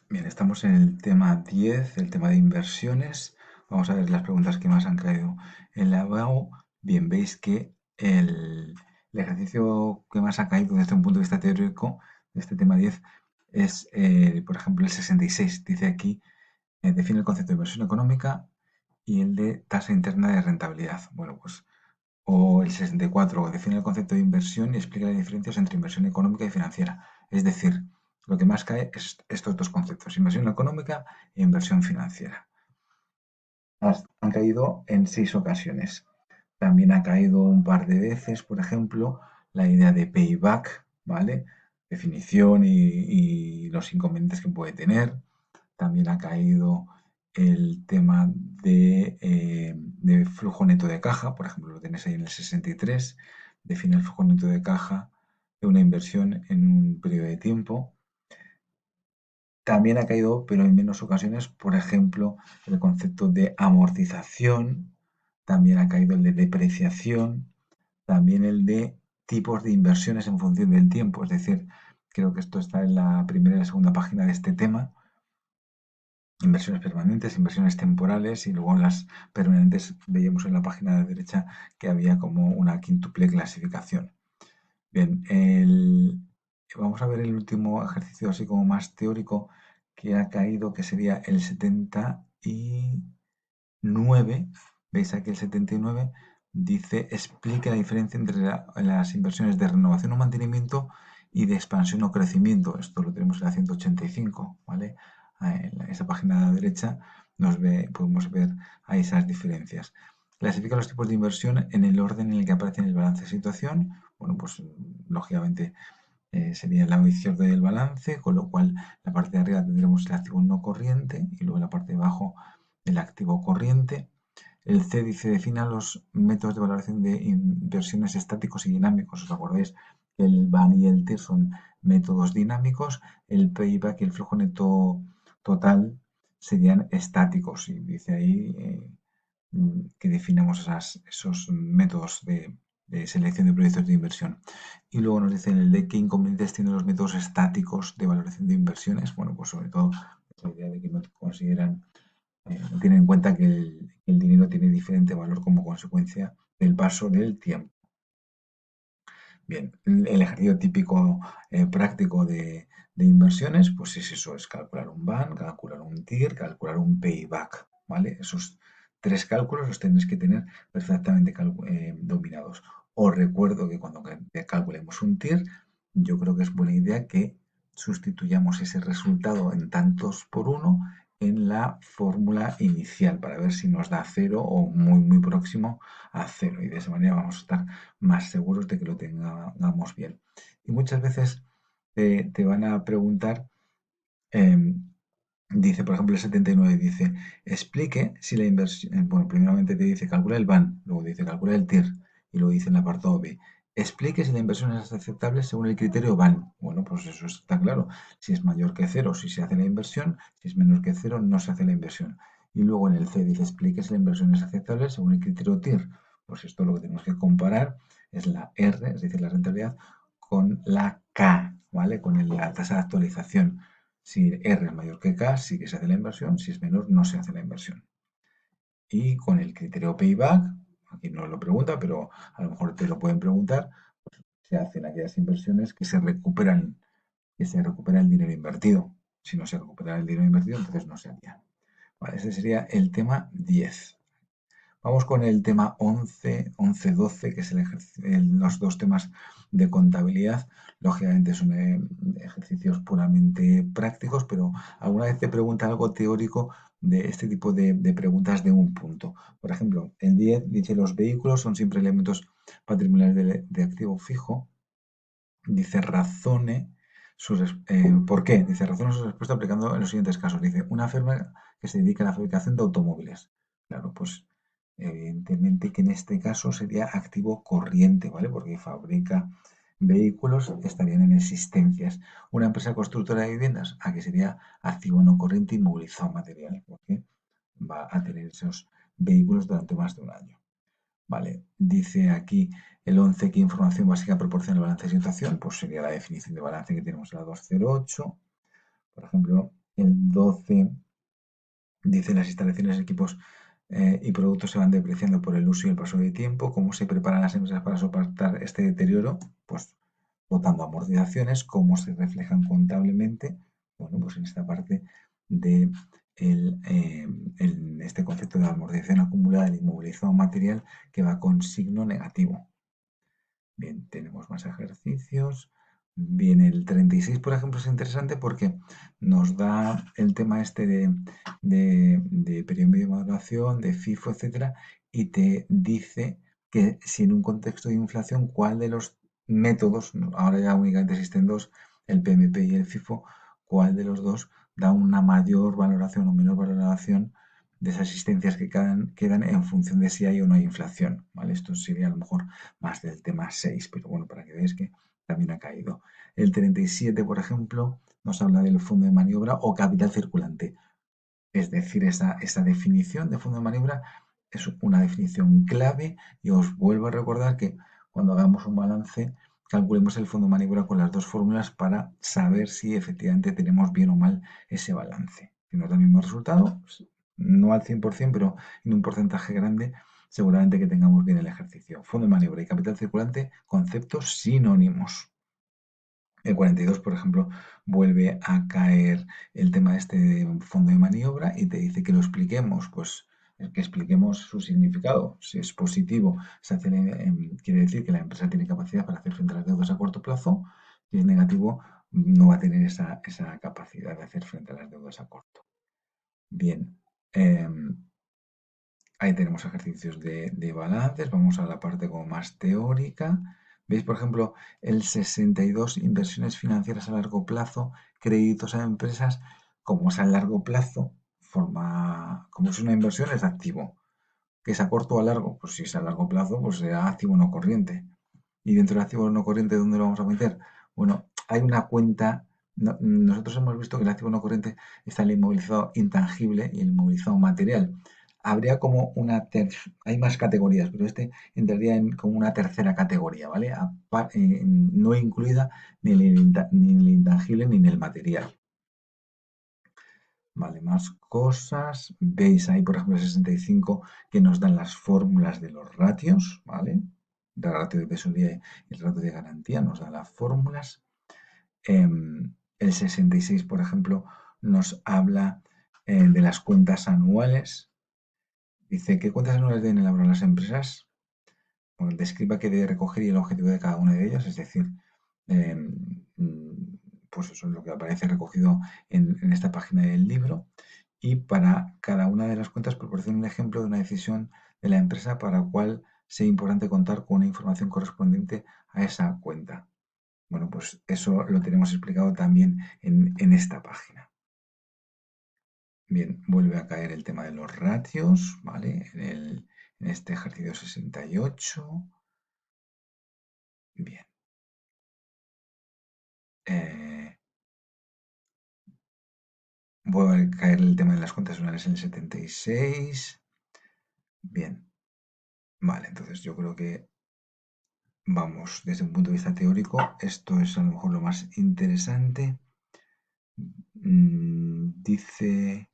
Bien, estamos en el tema 10, el tema de inversiones. Vamos a ver las preguntas que más han caído en la BAU. Bien, veis que el ejercicio que más ha caído desde un punto de vista teórico de este tema 10 es, por ejemplo, el 66. Dice aquí, define el concepto de inversión económica y el de tasa interna de rentabilidad. Bueno, pues, o el 64, define el concepto de inversión y explica las diferencias entre inversión económica y financiera. Es decir, lo que más cae es estos dos conceptos, inversión económica e inversión financiera. Han caído en 6 ocasiones. También ha caído un par de veces, por ejemplo, la idea de payback, ¿vale? Definición y los inconvenientes que puede tener. También ha caído el tema de flujo neto de caja, por ejemplo, lo tenéis ahí en el 63, define el flujo neto de caja de una inversión en un periodo de tiempo. También ha caído, pero en menos ocasiones, por ejemplo, el concepto de amortización, también ha caído el de depreciación, también el de tipos de inversiones en función del tiempo, es decir, creo que esto está en la primera y la segunda página de este tema, inversiones permanentes, inversiones temporales y luego las permanentes veíamos en la página de derecha que había como una quíntuple clasificación. Bien, vamos a ver el último ejercicio así como más teórico que ha caído, que sería el 79. Veis aquí el 79 dice, explique la diferencia entre las inversiones de renovación o mantenimiento y de expansión o crecimiento. Esto lo tenemos en la 185, ¿vale? En esa página de la derecha podemos ver ahí esas diferencias. Clasifica los tipos de inversión en el orden en el que aparecen en el balance de situación. Bueno, pues lógicamente sería el lado izquierdo del balance, con lo cual la parte de arriba tendremos el activo no corriente y luego la parte de abajo el activo corriente. El C dice, defina los métodos de valoración de inversiones estáticos y dinámicos. ¿Os acordáis que el BAN y el TIR son métodos dinámicos? El payback y el flujo neto total serían estáticos. Y dice ahí que definamos esos métodos de selección de proyectos de inversión. Y luego nos dicen el de qué inconvenientes tienen los métodos estáticos de valoración de inversiones. Bueno, pues sobre todo la idea de que no consideran, no tienen en cuenta que el dinero tiene diferente valor como consecuencia del paso del tiempo. Bien, el ejercicio típico práctico de inversiones, pues es eso, es calcular un BAN, calcular un TIR, calcular un payback, ¿vale? Esos tres cálculos los tenéis que tener perfectamente dominados. Os recuerdo que cuando calculemos un TIR, yo creo que es buena idea que sustituyamos ese resultado en tantos por uno en la fórmula inicial para ver si nos da cero o muy, muy próximo a cero. Y de esa manera vamos a estar más seguros de que lo tengamos bien. Y muchas veces te van a preguntar, dice, por ejemplo, el 79 dice, explique si la inversión, bueno, primeramente te dice calcula el BAN, luego dice calcula el TIR, y luego dice en el apartado B, explique si la inversión es aceptable según el criterio BAN. Bueno, pues eso está claro. Si es mayor que cero, si se hace la inversión, si es menor que cero, no se hace la inversión. Y luego en el C dice, explique si la inversión es aceptable según el criterio TIR. Pues esto lo que tenemos que comparar es la R, es decir, la rentabilidad, con la K, ¿vale? Con la tasa de actualización. Si R es mayor que K, sí que se hace la inversión, si es menor, no se hace la inversión. Y con el criterio payback, aquí no lo pregunta, pero a lo mejor te lo pueden preguntar, pues se hacen aquellas inversiones que se recupera el dinero invertido. Si no se recupera el dinero invertido, entonces no se haría. Vale, ese sería el tema 10. Vamos con el tema 11, 11, 12, que es los dos temas de contabilidad. Lógicamente son ejercicios puramente prácticos, pero alguna vez te pregunta algo teórico de este tipo de preguntas de un punto. Por ejemplo, el 10 dice los vehículos son siempre elementos patrimoniales de activo fijo. Dice razone ¿por qué? Dice razone su respuesta aplicando en los siguientes casos. Dice una firma que se dedica a la fabricación de automóviles. Claro, pues evidentemente que en este caso sería activo corriente, ¿vale? Porque fabrica vehículos, estarían en existencias. Una empresa constructora de viviendas, aquí sería activo no corriente inmovilizado material, porque va a tener esos vehículos durante más de un año. Vale, dice aquí el 11 qué información básica proporciona el balance de situación, pues sería la definición de balance que tenemos en la 208. Por ejemplo, El 12 dice las instalaciones, equipos y productos se van depreciando por el uso y el paso del tiempo. ¿Cómo se preparan las empresas para soportar este deterioro? Pues dotando amortizaciones. ¿Cómo se reflejan contablemente? Bueno, pues en esta parte de este concepto de amortización acumulada del inmovilizado material que va con signo negativo. Bien, tenemos más ejercicios. Bien, el 36, por ejemplo, es interesante porque nos da el tema este de periodo medio de maduración, de FIFO, etcétera, y te dice que si en un contexto de inflación, ¿cuál de los métodos, ahora ya únicamente existen dos, el PMP y el FIFO, cuál de los dos da una mayor valoración o menor valoración de esas existencias que quedan en función de si hay o no hay inflación? ¿Vale? Esto sería a lo mejor más del tema 6, pero bueno, para que veáis que también ha caído. El 37, por ejemplo, nos habla del fondo de maniobra o capital circulante. Es decir, esta definición de fondo de maniobra es una definición clave y os vuelvo a recordar que cuando hagamos un balance calculemos el fondo de maniobra con las dos fórmulas para saber si efectivamente tenemos bien o mal ese balance. Si nos da el mismo resultado, pues, no al 100%, pero en un porcentaje grande, seguramente que tengamos bien el ejercicio. Fondo de maniobra y capital circulante, conceptos sinónimos. El 42, por ejemplo, vuelve a caer el tema este de fondo de maniobra y te dice que lo expliquemos, pues que expliquemos su significado. Si es positivo, quiere decir que la empresa tiene capacidad para hacer frente a las deudas a corto plazo. Si es negativo, no va a tener esa capacidad de hacer frente a las deudas a corto. Bien, ahí tenemos ejercicios de balances. Vamos a la parte como más teórica. ¿Veis, por ejemplo, el 62, inversiones financieras a largo plazo, créditos a empresas? Como es a largo plazo, como es una inversión, es activo. ¿Que es a corto o a largo? Pues si es a largo plazo, pues será activo no corriente. Y dentro del activo no corriente, ¿dónde lo vamos a meter? Bueno, hay una cuenta. Nosotros hemos visto que el activo no corriente está el inmovilizado intangible y el inmovilizado material. Habría como hay más categorías, pero este entraría como una tercera categoría, ¿vale? No incluida ni ni en el intangible ni en el material. Vale, más cosas. Veis ahí, por ejemplo, el 65 que nos dan las fórmulas de los ratios, ¿vale? El ratio de tesorería y el ratio de garantía nos dan las fórmulas. El 66, por ejemplo, nos habla de las cuentas anuales. Dice, ¿qué cuentas anuales deben elaborar las empresas? Bueno, describa qué debe recoger y el objetivo de cada una de ellas, es decir, em, mm, pues eso es lo que aparece recogido en esta página del libro. Y para cada una de las cuentas proporciona un ejemplo de una decisión de la empresa para la cual sea importante contar con una información correspondiente a esa cuenta. Bueno, pues eso lo tenemos explicado también en esta página. Bien, vuelve a caer el tema de los ratios, ¿vale? En este ejercicio 68. Bien. Eh, Vuelve a caer el tema de las cuentas anuales en el 76. Bien. Vale, entonces yo creo que vamos, desde un punto de vista teórico, esto es a lo mejor lo más interesante. Dice,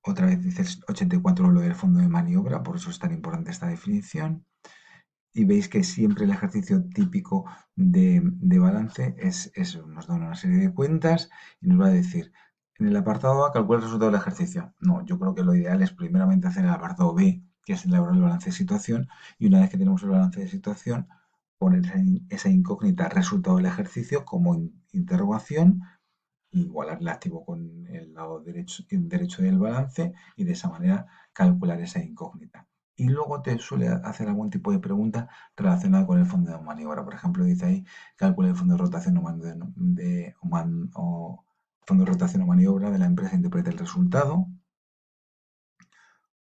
otra vez dice el 84 lo del fondo de maniobra, por eso es tan importante esta definición. Y veis que siempre el ejercicio típico de balance es eso, nos da una serie de cuentas y nos va a decir, en el apartado A calcula el resultado del ejercicio. No, yo creo que lo ideal es primeramente hacer el apartado B, que es elaborar el balance de situación, y una vez que tenemos el balance de situación, poner esa incógnita resultado del ejercicio como interrogación, igualar el activo con el lado derecho del balance y de esa manera calcular esa incógnita. Y luego te suele hacer algún tipo de pregunta relacionada con el fondo de maniobra. Por ejemplo, dice ahí, calcula el fondo de rotación fondo de rotación o maniobra de la empresa, interpreta el resultado.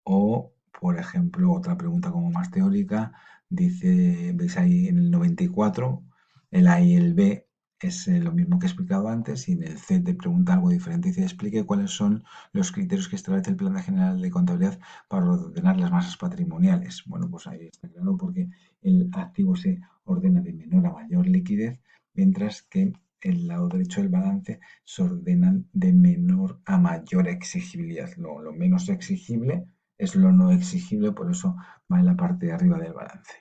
O, por ejemplo, otra pregunta como más teórica, dice, veis ahí en el 94, el A y el B es lo mismo que he explicado antes, y en el C te pregunta algo diferente. Dice, explique cuáles son los criterios que establece el Plan General de Contabilidad para ordenar las masas patrimoniales. Bueno, pues ahí está claro porque el activo se ordena de menor a mayor liquidez, mientras que el lado derecho del balance se ordenan de menor a mayor exigibilidad. Lo menos exigible es lo no exigible, por eso va en la parte de arriba del balance.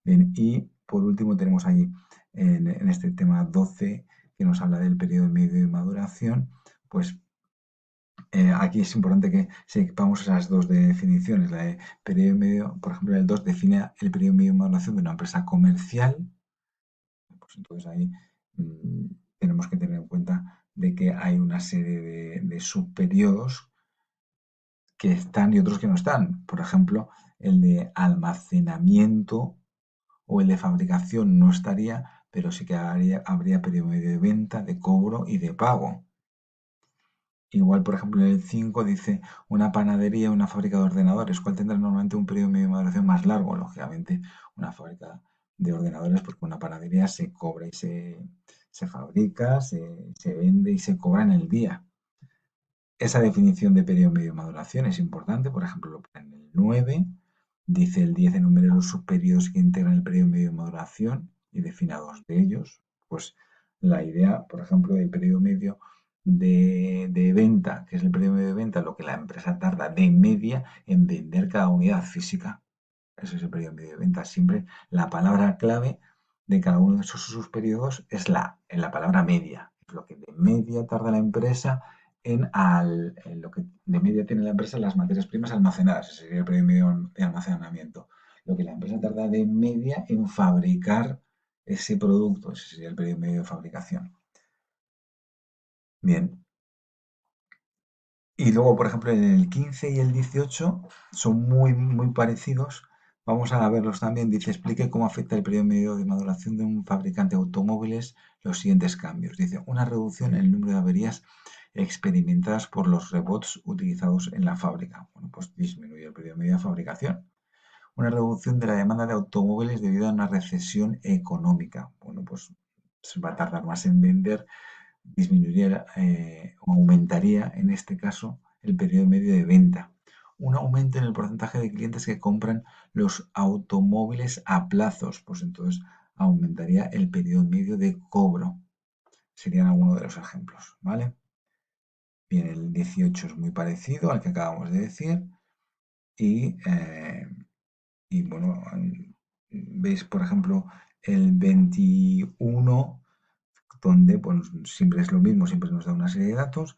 Bien, y por último tenemos ahí en este tema 12 que nos habla del periodo medio de maduración, pues aquí es importante que sepamos esas dos definiciones. La de periodo medio, por ejemplo, el 2 define el periodo medio de maduración de una empresa comercial. Pues entonces ahí tenemos que tener en cuenta de que hay una serie de subperiodos que están y otros que no están. Por ejemplo, el de almacenamiento o el de fabricación no estaría, pero sí que habría periodo medio de venta, de cobro y de pago. Igual, por ejemplo, en el 5 dice una panadería o una fábrica de ordenadores. ¿Cuál tendrá normalmente un periodo medio de maduración más largo? Lógicamente, una fábrica de ordenadores, porque una panadería se cobra y se fabrica, se vende y se cobra en el día. Esa definición de periodo medio de maduración es importante. Por ejemplo, en el 9 dice el 10 enumera los subperiodos que integran el periodo medio de maduración y define a dos de ellos. Pues la idea, por ejemplo, del periodo medio de venta, que es el periodo medio de venta, lo que la empresa tarda de media en vender cada unidad física. Ese es el periodo medio de venta. Siempre la palabra clave de cada uno de esos subperiodos es en la palabra media. Es lo que de media tarda la empresa en lo que de media tiene la empresa en las materias primas almacenadas. Ese sería el periodo medio de almacenamiento. Lo que la empresa tarda de media en fabricar ese producto. Ese sería el periodo medio de fabricación. Bien. Y luego, por ejemplo, en el 15 y el 18 son muy parecidos. Vamos a verlos también. Dice, explique cómo afecta el periodo medio de maduración de un fabricante de automóviles los siguientes cambios. Dice, una reducción en el número de averías experimentadas por los robots utilizados en la fábrica. Bueno, pues disminuye el periodo medio de fabricación. Una reducción de la demanda de automóviles debido a una recesión económica. Bueno, pues se va a tardar más en vender, disminuiría o aumentaría en este caso el periodo medio de venta. Un aumento en el porcentaje de clientes que compran los automóviles a plazos, pues entonces aumentaría el periodo medio de cobro. Serían algunos de los ejemplos, ¿vale? Bien, el 18 es muy parecido al que acabamos de decir y bueno, veis por ejemplo el 21 donde pues, siempre es lo mismo, siempre nos da una serie de datos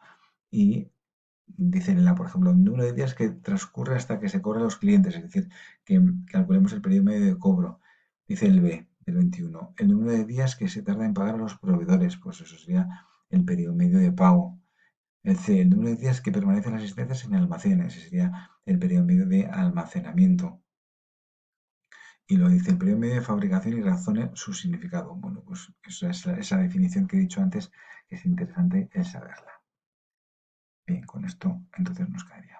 y dicen por ejemplo, el número de días que transcurre hasta que se cobran los clientes, es decir, que calculemos el periodo medio de cobro. Dice el B del 21, el número de días que se tarda en pagar a los proveedores, pues eso sería el periodo medio de pago. El C, el número de días que permanecen las existencias en almacenes, ese sería el periodo medio de almacenamiento. Y lo dice el periodo medio de fabricación y razone su significado. Bueno, pues esa definición que he dicho antes, que es interesante el saberla. Bien, con esto entonces nos quedaría.